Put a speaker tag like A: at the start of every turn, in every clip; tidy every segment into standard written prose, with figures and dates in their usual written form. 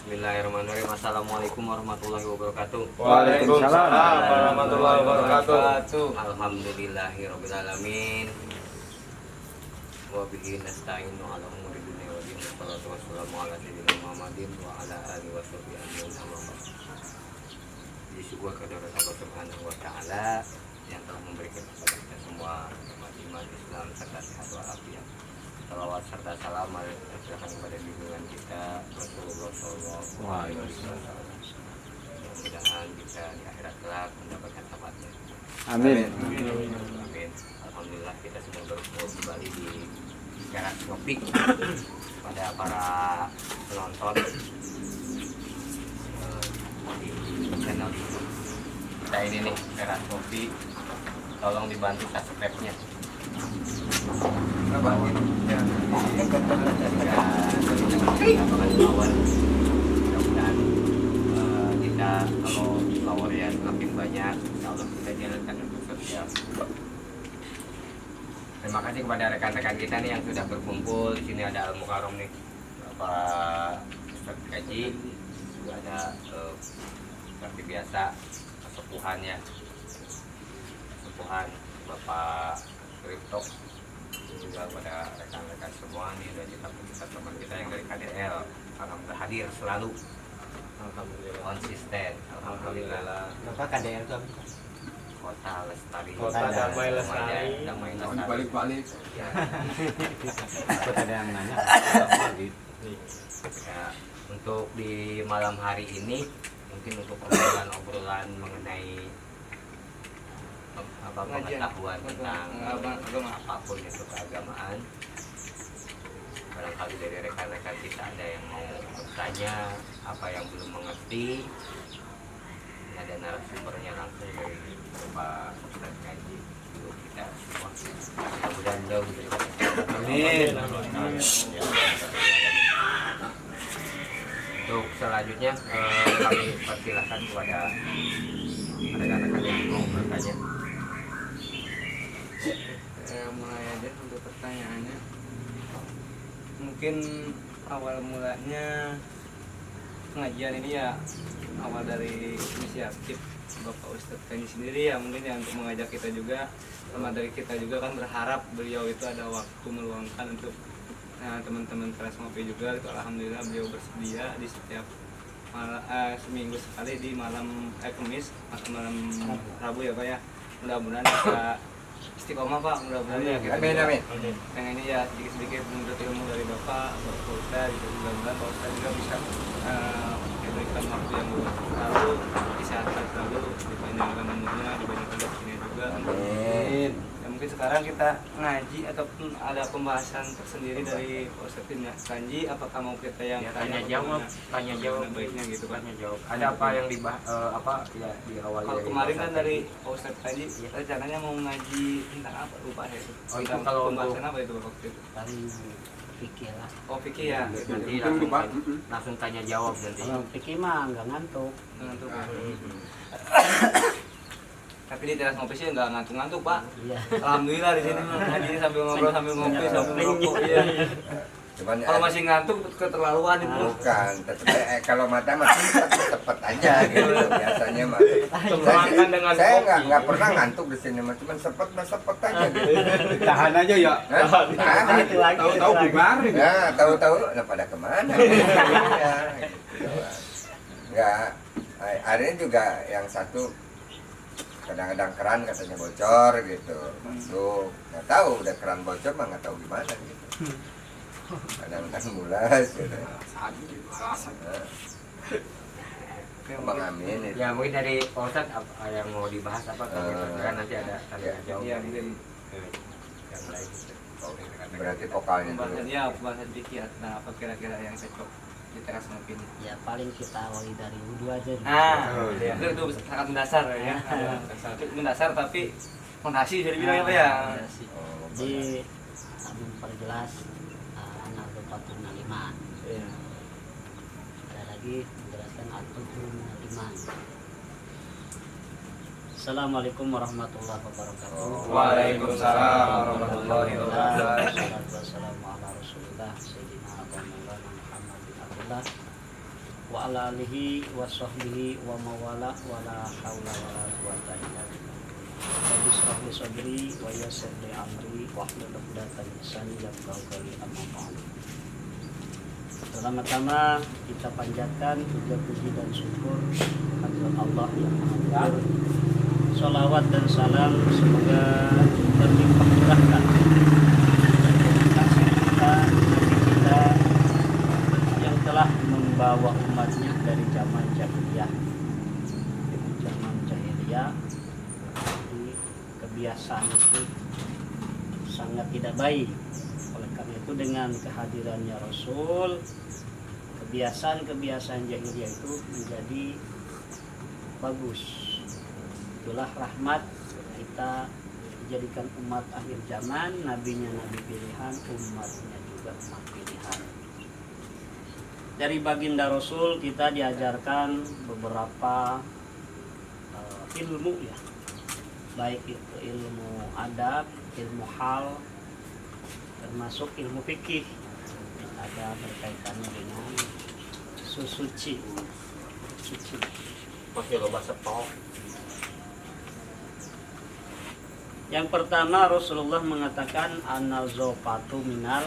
A: Bismillahirrahmanirrahim. Assalamualaikum warahmatullahi wabarakatuh.
B: Waalaikumsalam warahmatullahi wabarakatuh.
A: Alhamdulillahirabbil alamin. Wa bihi nasta'inu ala umuri dunya wa din. Wassalatu wassalamu ala sayyidina Muhammadin wa ala alihi washabbihi ajmain. Disyukur kepada Allah Subhanahu wa taala yang telah memberikan kepada kita semua umat Islam serta sehat walafiat. Salawat serta salam tercurahkan kepada junjungan kita Rasulullah SAW. Mudah-mudahan bisa di akhirat kelak mendapatkan syafaatnya.
B: Amin.
A: Amin. Alhamdulillah kita sudah bertemu kembali di Teras Topik pada para penonton di channel YouTube kita ini nih, Teras Topik. Tolong dibantu subscribe-nya. Mudah-mudahan kita kalau follower ya semakin banyak, insya Allah kita jalankan untuk sosial. Terima kasih kepada rekan-rekan kita nih yang sudah berkumpul. Di sini ada Al Mukarram nih, Bapak Ustaz Kaji, juga ada seperti biasa kesepuhannya, kesepuhan Bapak Kripto, juga pada rekan-rekan semua nih, dan kita teman kita yang dari KDL. Alhamdulillah hadir selalu, alhamdulillah konsisten, alhamdulillah.
C: Bapak KDL itu apa?
A: Kota Lestari,
B: Kota Damai Lestari,
A: Damai Lestari.
B: Balik-balik.
A: Ya.
C: Takut ada yang nanya.
A: Ya, untuk di malam hari ini mungkin untuk obrolan mengenai pengetahuan tentang apapun itu keagamaan. Barangkali dari rekan-rekan kita ada yang mau bertanya apa yang belum mengerti. Ini ada narasumbernya langsung dari Bapak Ustaz Kaji guru kita semua. Mudah-mudahan jauh dari
B: Amin.
A: Untuk selanjutnya kami persilahkan kepada rekan-rekan yang mau bertanya.
D: Mulai aja untuk pertanyaannya. Mungkin awal mulanya pengajian ini ya awal dari inisiatif Bapak Ustadz Kaji sendiri ya, mungkin ya untuk mengajak kita juga, sama dari kita juga kan berharap beliau itu ada waktu meluangkan untuk teman-teman Teras Ngopi juga gitu. Alhamdulillah beliau bersedia di setiap seminggu sekali di malam Kamis atau malam Rabu ya Pak ya. Mudah-mudahan bisa istiqomah Pak, mudah-mudahan ya kita
B: Amin.
D: pengennya ya sedikit-sedikit menuntut ilmu dari Bapak Ustadz gitu. Mudah-mudahan Pak Ustadz juga bisa diberikan waktu yang selalu disehatkan, selalu dipanjangkan umurnya, dibanyakan rezekinya juga.
B: Amin.
D: Ya, mungkin sekarang kita ngaji ataupun ada pembahasan tersendiri dari Pak Ustadz Kaji, apakah mau kita yang
A: Ya, tanya jawab
D: baiknya gitu kan.
A: tanya jawab. Ada apa yang dibahas apa ya di awal
D: Kalau
A: dari
D: kemarin kan
A: Ustadz
D: dari
A: tadi?
D: Pak Ustadz Kaji rencananya mau ngaji tentang apa, lupa saya itu.
A: Oh, itu
D: Tentang
A: kalau
D: pembahasan
A: untuk-
D: apa itu waktu itu?
C: Paling pikir lah.
D: Oh fikih ya.
A: Nanti
B: Tunggu, Pak.
A: langsung tanya jawab nanti.
C: Kalau pikir mah nggak ngantuk.
D: Ngantuk ya. Tapi di teras ngopi sih nggak ngantuk-ngantuk Pak.
C: Iya.
D: Alhamdulillah di sini mah ngaji sambil ngobrol sambil ngopi sambil ngerokok iya.
B: Cuman
D: Kalau masih ngantuk keterlaluan itu.
B: bukan, kalau mata masih cepet aja gitu biasanya mah.
D: Makan dengan
B: Saya
D: kopi.
B: nggak pernah ngantuk di sini, mah cuman sepet aja gitu.
E: Tahan aja ya.
B: Nah,
C: Itu lagi.
E: Tahu-tahu bubar.
B: nah, tahu-tahu nah pada kemana? Ya, gitu. Nggak, hari ini juga yang satu kadang-kadang keran katanya bocor gitu, masuk nggak tahu udah keran bocor mah nggak tahu gimana gitu. Kadang-kadang mulas gitu. Bang Amin itu.
A: Ya mungkin dari Pak Ustadz apa yang mau dibahas apa kan nanti ada tanya jawab
D: Iya
A: dari
D: mungkin
A: yang lain.
B: Berarti vokalnya dulu.
D: pembahasan ya pembahasan fikih. Nah apa kira-kira yang cocok di teras ngopi ini?
C: Ya paling kita awali dari wudhu aja.
D: Nah,
B: Oh, iya.
D: itu sangat mendasar ya. Mendasar tapi fondasi bisa dibilang apa ya?
B: Oh,
C: Jadi kami memperjelas anak Bapatul Iman.
D: Iya.
C: Ada lagi menjelaskan Al-Tutul Iman. Assalamualaikum warahmatullahi wabarakatuh.
D: Waalaikumsalam warahmatullahi wabarakatuh.
C: Wassalamu ala Rasulillah Sayyidina Abu Maulana Muhammad bin Abdullah wa ala alihi wa sahbihi wa mawala wa la haula wa la quwata illa billah. Rabbi shrah li sadri wa yassir li amri wahlul 'uqdatam min lisani yafqahu qawli. Amma ba'du. Pertama-tama kita panjatkan puja-puji dan syukur kepada Allah yang Maha Besar. Sholawat dan salam semoga berlimpah curahkan kasih kita yang telah membawa umatnya dari zaman jahiliyah. Jadi kebiasaan itu sangat tidak baik. Oleh karena itu dengan kehadirannya Rasul, kebiasaan-kebiasaan jahiliyah itu menjadi bagus. Itulah rahmat kita dijadikan umat akhir zaman, nabinya nabi pilihan, umatnya juga umat pilihan. Dari baginda Rasul kita diajarkan beberapa ilmu ya, baik itu ilmu adab, ilmu hal, termasuk ilmu fikih, ada berkaitannya dengan suci.
A: Masih loba sepok.
C: Yang pertama Rasulullah mengatakan an-nazafatu minal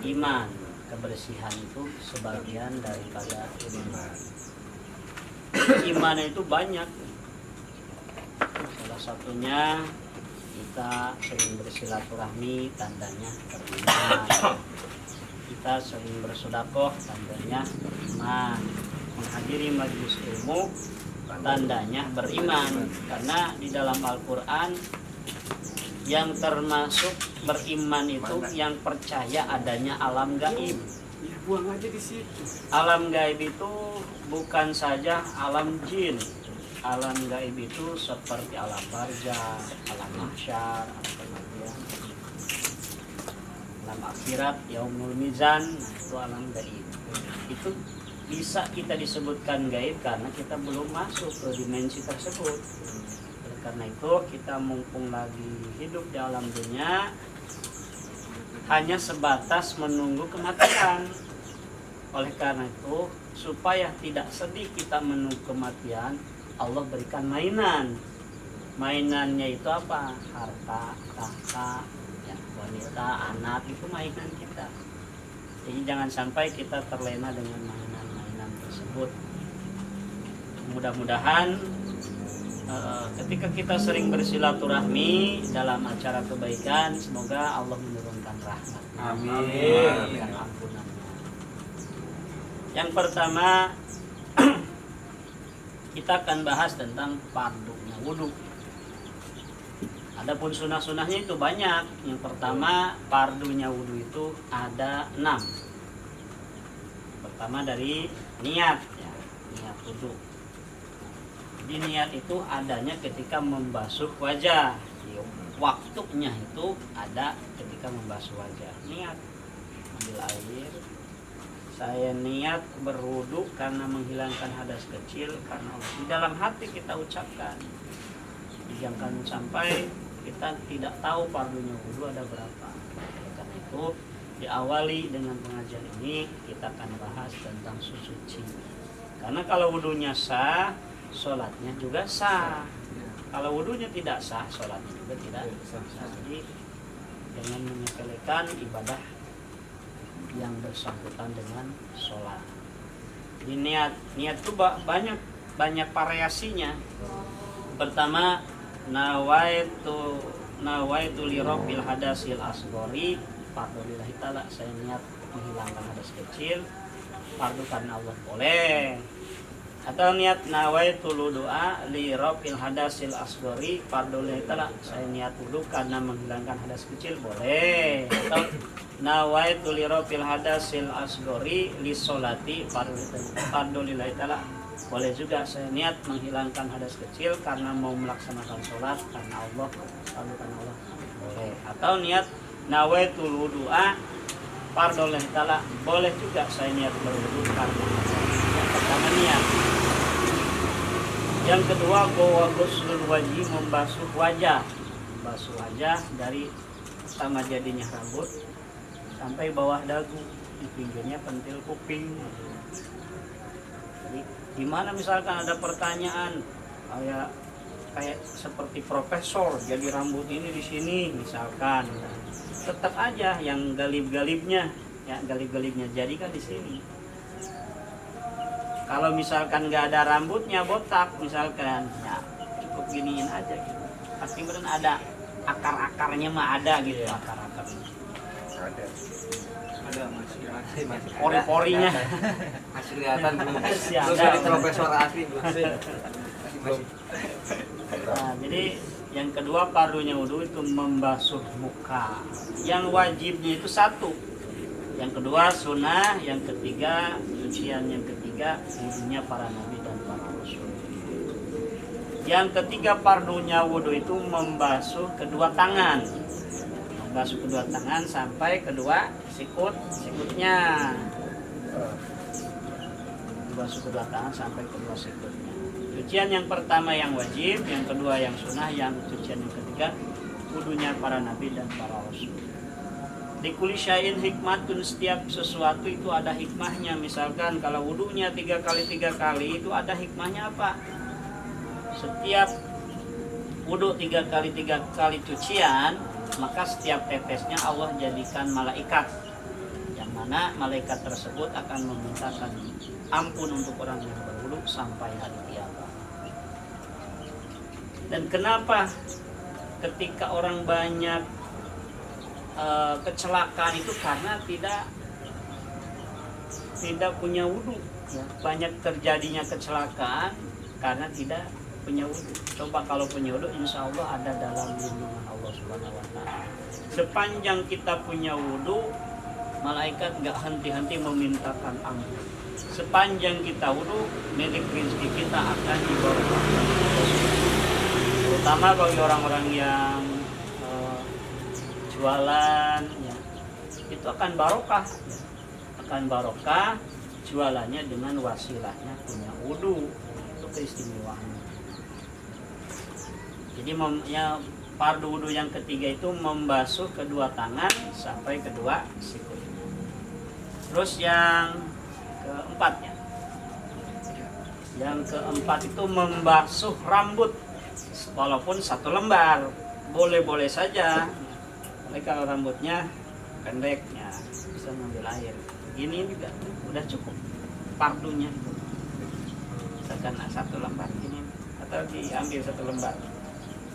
C: iman. Kebersihan itu sebagian daripada iman. Iman itu banyak. Salah satunya kita sering bersilaturahmi, tandanya beriman. Kita sering bersedekah, tandanya beriman. Menghadiri majelis ilmu, tandanya beriman. Karena di dalam Al-Quran yang termasuk beriman itu yang percaya adanya alam gaib.
E: Ya, buang aja di situ.
C: Alam gaib itu bukan saja alam jin. Alam gaib itu seperti alam barzah, alam mahsyar, alam kematian, alam akhirat, yaumul mizan. Nah, itu alam gaib. Itu bisa kita disebutkan gaib karena kita belum masuk ke dimensi tersebut. Karena itu kita mumpung lagi hidup di alam dunia hanya sebatas menunggu kematian. Oleh karena itu supaya tidak sedih kita menunggu kematian, Allah berikan mainan. Mainannya itu apa? Harta, tahta, ya, wanita, anak, itu mainan kita. Jadi jangan sampai kita terlena dengan mainan-mainan tersebut. Mudah-mudahan ketika kita sering bersilaturahmi dalam acara kebaikan, semoga Allah menurunkan rahmat.
E: Amin.
C: Dan ampunannya. Yang pertama kita akan bahas tentang fardunya wudu. Adapun sunah-sunahnya itu banyak. Yang pertama fardunya wudu itu ada 6. Pertama dari niat, ya, niat wudu. Jadi niat itu adanya ketika membasuh wajah. Waktunya itu ada ketika membasuh wajah. Niat ambil air. Saya niat berwudu karena menghilangkan hadas kecil karena Allah. Di dalam hati kita ucapkan. Jangan sampai kita tidak tahu fardunya wudu ada berapa. Karena itu diawali dengan pengajian ini kita akan bahas tentang suci. Karena kalau wudunya sah, sholatnya juga sah. Kalau wudunya tidak sah, sholatnya juga tidak sah. Jadi jangan menyepelekan ibadah yang bersangkutan dengan sholat. Jadi niat itu banyak variasinya. Pertama nawaitu li rabbil hadasil asghari, fardhulillahi ta'ala, saya niat menghilangkan hadas kecil, fardu karena Allah, boleh. Atau niat nawaitu wudu'a li rabbil hadasil asghari, fardhulillahi ta'ala, saya niat wudu karena menghilangkan hadas kecil, boleh. Atau nawaitu li rabbil hadasil asghari li sholati, fardhulillahi ta'ala, boleh juga. Saya niat menghilangkan hadas kecil karena mau melaksanakan sholat karena Allah, fardu karena Allah, boleh. Atau niat nawaitu wudu'a fardhulillahi ta'ala, boleh juga saya niat berwudu karena yang pertama niat. Yang kedua ghuslul wajhi, membasuh wajah. Membasuh wajah dari sama jadinya rambut sampai bawah dagu, di pinggirnya pentil kuping. Gimana misalkan ada pertanyaan kayak seperti profesor, jadi rambut ini di sini misalkan, tetap aja yang galib-galibnya, ya galib-galibnya jadikan di sini. Kalau misalkan nggak ada rambutnya botak misalkan, ya cukup giniin aja gitu. Pasti benar ada akar-akarnya mah ada gitu, akar-akarnya.
B: Ada.
D: masih
C: Pori-porinya.
D: masih kelihatan belum
C: Masih
D: belum
C: ada.
D: jadi profesor asli belum masih
C: Nah, jadi yang kedua fardunya wudhu itu membasuh muka. Yang wajibnya itu satu. Yang kedua sunnah, yang ketiga sucian, yang ketiga wudhunya para nabi dan para rasul. Yang ketiga fardunya wudhu itu membasuh kedua tangan. Membasuh kedua tangan sampai kedua sikutnya. Membasuh kedua tangan sampai kedua sikutnya. Cucian yang pertama yang wajib, yang kedua yang sunnah, yang cucian yang ketiga wudhunya para nabi dan para rasul. Di kulli syai'in hikmatun, setiap sesuatu itu ada hikmahnya. Misalkan kalau wudhunya 3 kali itu ada hikmahnya apa? Setiap wudhu 3 kali cucian, maka setiap tetesnya Allah jadikan malaikat, yang mana malaikat tersebut akan memintakan ampun untuk orang yang berwudhu sampai hari kiamat. Dan kenapa ketika orang banyak kecelakaan itu karena tidak punya wudhu, ya. Banyak terjadinya kecelakaan karena tidak punya wudhu. Coba kalau punya wudhu, insya Allah ada dalam lindungan Allah Subhanahu Wa Taala. Sepanjang kita punya wudhu, malaikat nggak henti-henti memintakan ampun. Sepanjang kita wudhu, milik rezeki kita akan diberkati. Terutama bagi orang-orang yang jualan, ya, itu akan barokah, ya. Akan barokah jualannya dengan wasilahnya punya wudhu. Itu keistimewaannya. Jadi fardu wudhu yang ketiga itu membasuh kedua tangan sampai kedua sikut. Terus yang keempat, ya. Yang keempat itu membasuh rambut, walaupun 1 lembar, boleh-boleh saja. Tapi kalau rambutnya pendeknya bisa ngambil air. Gini juga udah cukup fardunya itu. Misalkan 1 lembar gini, atau diambil 1 lembar,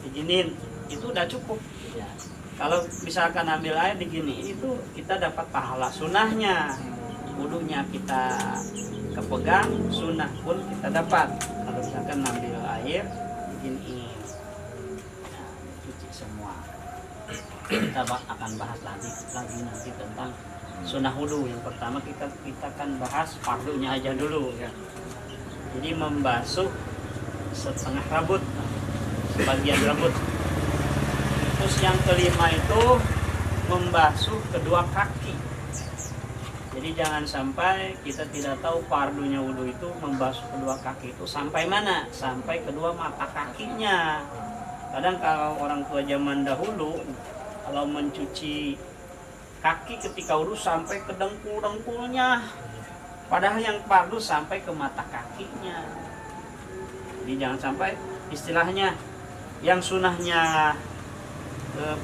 C: diginin, itu udah cukup. Ya. Kalau misalkan ambil air digini, itu kita dapat pahala sunnahnya. Wudhunya kita kepegang, sunnah pun kita dapat. Kalau misalkan ambil air begini, nah, cuci semua. Kita akan bahas lagi nanti tentang sunnah wudhu. Yang pertama kita akan bahas fardunya aja dulu, ya. Jadi membasuh setengah rambut, sebagian rambut. Terus yang kelima itu membasuh kedua kaki. Jadi jangan sampai kita tidak tahu fardunya wudhu itu membasuh kedua kaki itu sampai mana? Sampai kedua mata kakinya. Kadang kalau orang tua zaman dahulu kalau mencuci kaki ketika wudhu sampai ke dengkul-dengkulnya, padahal yang fardu sampai ke mata kakinya. Jadi jangan sampai istilahnya yang sunnahnya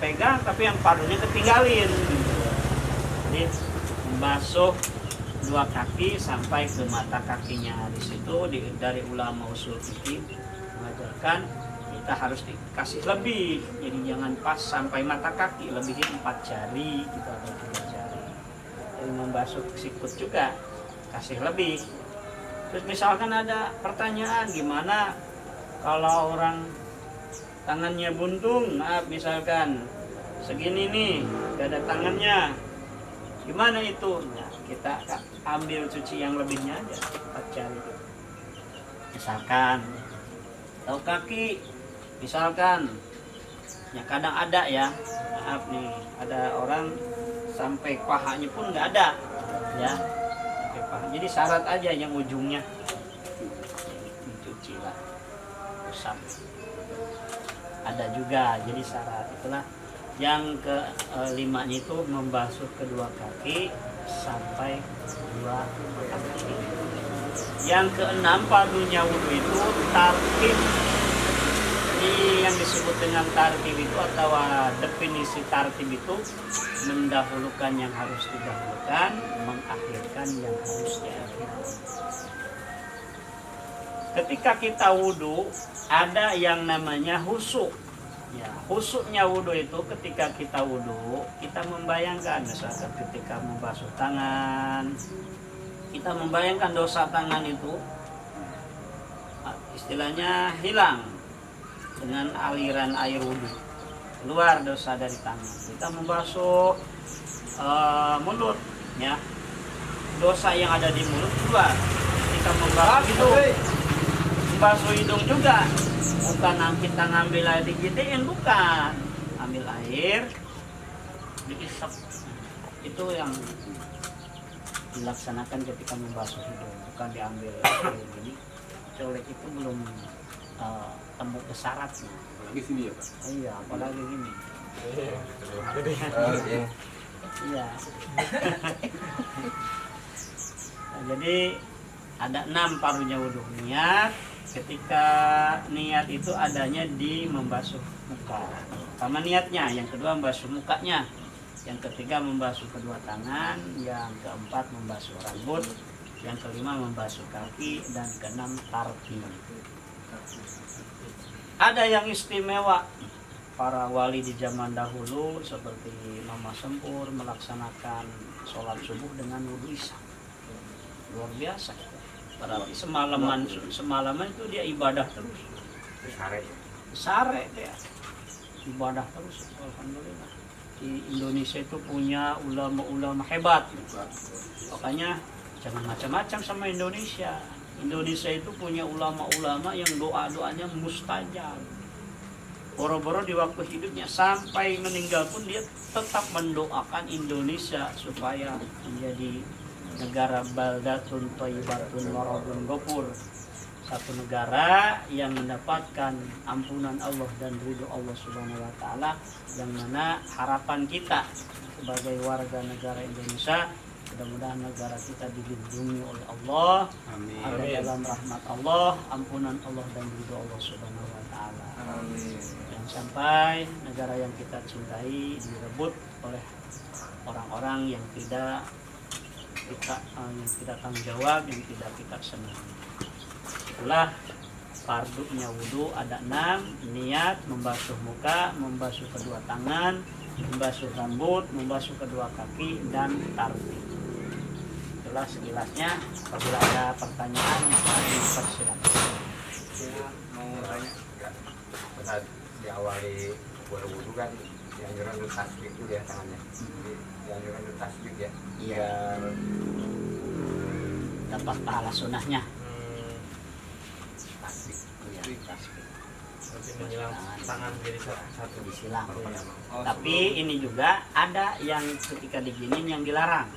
C: pegang tapi yang fardunya ketinggalin. Jadi membasuh dua kaki sampai ke mata kakinya. Di situ dari ulama usul fikih mengajarkan kita harus dikasih lebih, jadi jangan pas sampai mata kaki, lebihin 4 jari gitu atau 3 jari. Jadi membasuh sikut juga kasih lebih. Terus misalkan ada pertanyaan, gimana kalau orang tangannya buntung, maaf misalkan segini nih, gak ada tangannya, gimana itu? Nah, kita ambil cuci yang lebihnya aja, 4 jari. Misalkan atau kaki, misalkan ya kadang ada ya, maaf nih, ada orang sampai pahanya pun nggak ada, ya sampai paha. Jadi syarat aja yang ujungnya dicuci lah, usap. Ada juga jadi syarat. Itulah yang kelimanya itu membasuh kedua kaki sampai kedua mata kaki. Yang keenam, fardunya wudhu itu tartib. Yang disebut dengan tartib itu atau definisi tartib itu mendahulukan yang harus didahulukan, mengakhirkan yang harus diakhirkan. Ketika kita wudhu ada yang namanya husuk. Ya, husuknya wudhu itu ketika kita wudhu kita membayangkan misalkan ketika membasuh tangan, kita membayangkan dosa tangan itu istilahnya hilang dengan aliran air wudhu, keluar dosa dari tangan. Kita membasuh mulut, ya, dosa yang ada di mulut keluar. Ketika membasuh hidung juga, bukan kita ngambil air digitiin, bukan, ambil air diisap. Itu yang dilaksanakan ketika membasuh hidung, bukan diambil air gini. Colek itu belum tembok ke syaratnya.
E: Apalagi sini ya Pak.
C: Iya, apalagi gini.
B: Iya.
C: Iya. Nah, jadi ada 6 parunya wudhu. Niat, ketika niat itu adanya di membasuh muka. Pertama niatnya, yang kedua membasuh mukanya, yang ketiga membasuh kedua tangan, yang keempat membasuh rambut, yang kelima membasuh kaki, dan keenam tartib. Ada yang istimewa, para wali di zaman dahulu seperti Mama Sempur melaksanakan sholat subuh dengan wudhu isya. Luar biasa. Berarti semalaman itu dia ibadah terus. Sare dia ibadah terus. Alhamdulillah. Di Indonesia itu punya ulama-ulama hebat. Makanya jangan macam-macam sama Indonesia. Indonesia itu punya ulama-ulama yang doa-doanya mustajab. Boro-boro di waktu hidupnya sampai meninggal pun dia tetap mendoakan Indonesia supaya menjadi negara baldatun thayyibatun waradun ghafur, satu negara yang mendapatkan ampunan Allah dan ridho Allah Subhanahu wa taala, yang mana harapan kita sebagai warga negara Indonesia, mudah-mudahan negara kita dilindungi oleh Allah, ada dalam rahmat Allah, ampunan Allah dan ridho Allah Subhanahu wa taala. Jangan sampai negara yang kita cintai direbut oleh orang-orang yang tidak tanggung jawab, yang tidak kita senangi. Itulah fardunya wudhu ada 6, niat, membasuh muka, membasuh kedua tangan, membasuh rambut, membasuh kedua kaki, dan tartib. Itulah sekilasnya. Apabila ada pertanyaan maka dipersilakan.
D: Saya mau tanya,
A: Saat diawali wudhu kan dianjurkan untuk tasbih itu ya tangannya. Dianjurkan untuk tasbih ya. Biar
C: Dapat pahala sunnahnya.
A: tasbih. Iya, tasbih.
D: berarti menjelang tangan jadi satu.
C: Disilang.
D: Oh,
C: Tapi ini juga ada yang ketika diginin yang dilarang.